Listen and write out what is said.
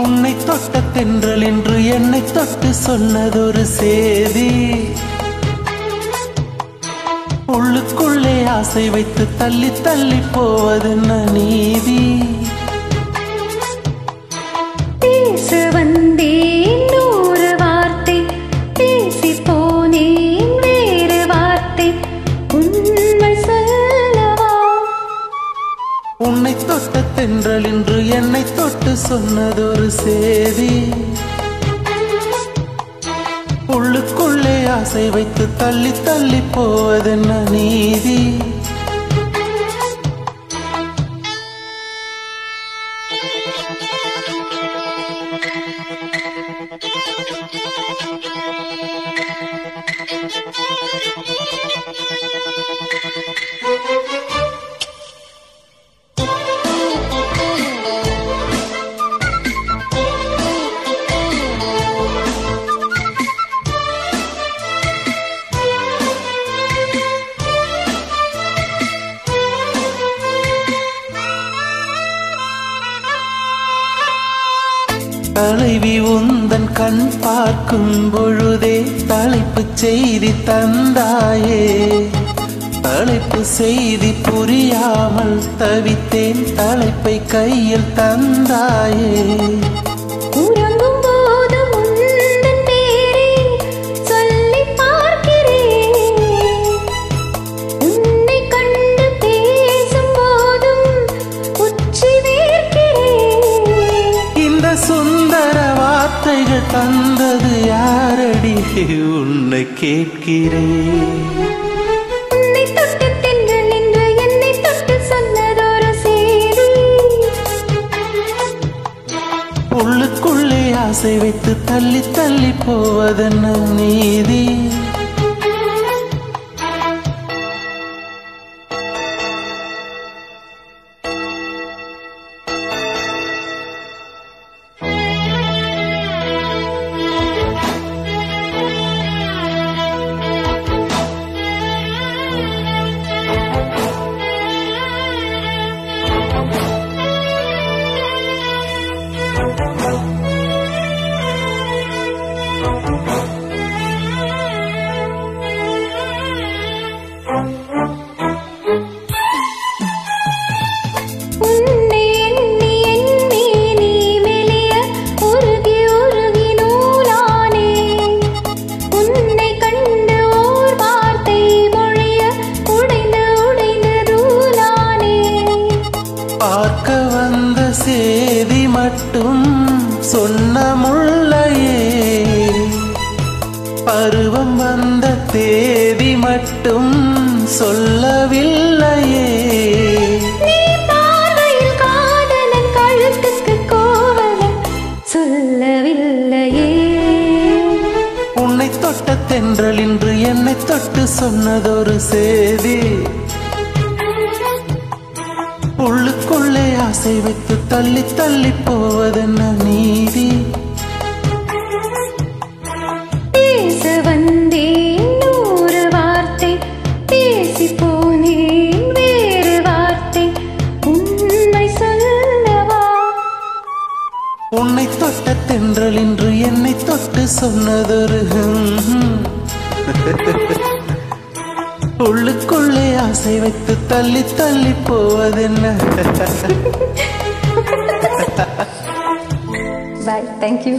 உன்னை தொட்ட தென்றல் என்று என்னை தொட்டு சொன்னதொரு சேதி. உள்ளுக்குள்ளே ஆசை வைத்து தள்ளி தள்ளி போவதென்ன நீதி? பேச வந்தேன் நூறு வார்த்தை, பேசி போனேன் வேறு வார்த்தை, உண்மை சொல்லவா? உன்னை தொட்ட தென்றல் என்று என்னை தொட்டு சொன்னதொரு சேதி. உள்ளுக்குள்ளே ஆசை வைத்து தள்ளி தள்ளி போவதென்ன நீதி? தலைவி உந்தன் கண் பார்க்கும் பொழுதே தலைப்பு செய்தி தந்தாயே. தலைப்பு செய்தி புரியாமல் தவித்தேன், தலைப்பை கையில் தந்தாயே. உறங்கும் போது உந்தன் பேரை சொல்லி பார்க்கிறேன், உன்னை கண்டு பேசும் போதும் உச்சி வேர்க்கிறேன். இந்த சுந்தர வார்த்தைகள் தந்தது யாரடி உன்னை கேட்கிறேன். உன்னை தொட்ட தென்றல் என்று என்னை தொட்டு சொன்னதொரு சேதி. உள்ளுக்குள்ளே ஆசை வைத்து தள்ளி தள்ளி போவதென்ன நீதி? உன்னை எண்ணி எண்ணி நீ மெலிய உருகி உருகி நூலானே. உன்னை கண்டு ஓர் வார்த்தை மொழிய உடைந்து உடைந்து தூளானே. பார்க்க வந்த சேதி மட்டும் சொன்ன முள்ளையே, பருவம் வந்த தேதி மட்டும் சொல்லவில்லையே. நீ பார்வையில் காதலன் கழுத்துக்கு கோவலன் சொல்லவில்லையே. உன்னை தொட்ட தென்றல் என்று என்னை தொட்டு சொன்னதொரு சேதி. உள்ளுக்குள்ளே ஆசை வைத்து தள்ளி தள்ளி போவதென்ன நீதி? பேச வந்தேன் நூறு வார்த்தை, பேசி போனேன் வேறு வார்த்தை, உண்மை சொல்லவா? உன்னை தொட்ட தென்றல் என்று என்னை தொட்டு சொன்னதொரு உள்ளுக்குள்ளே ஆசை வைத்து தள்ளி தள்ளி போவதென்ன? Bye, thank you.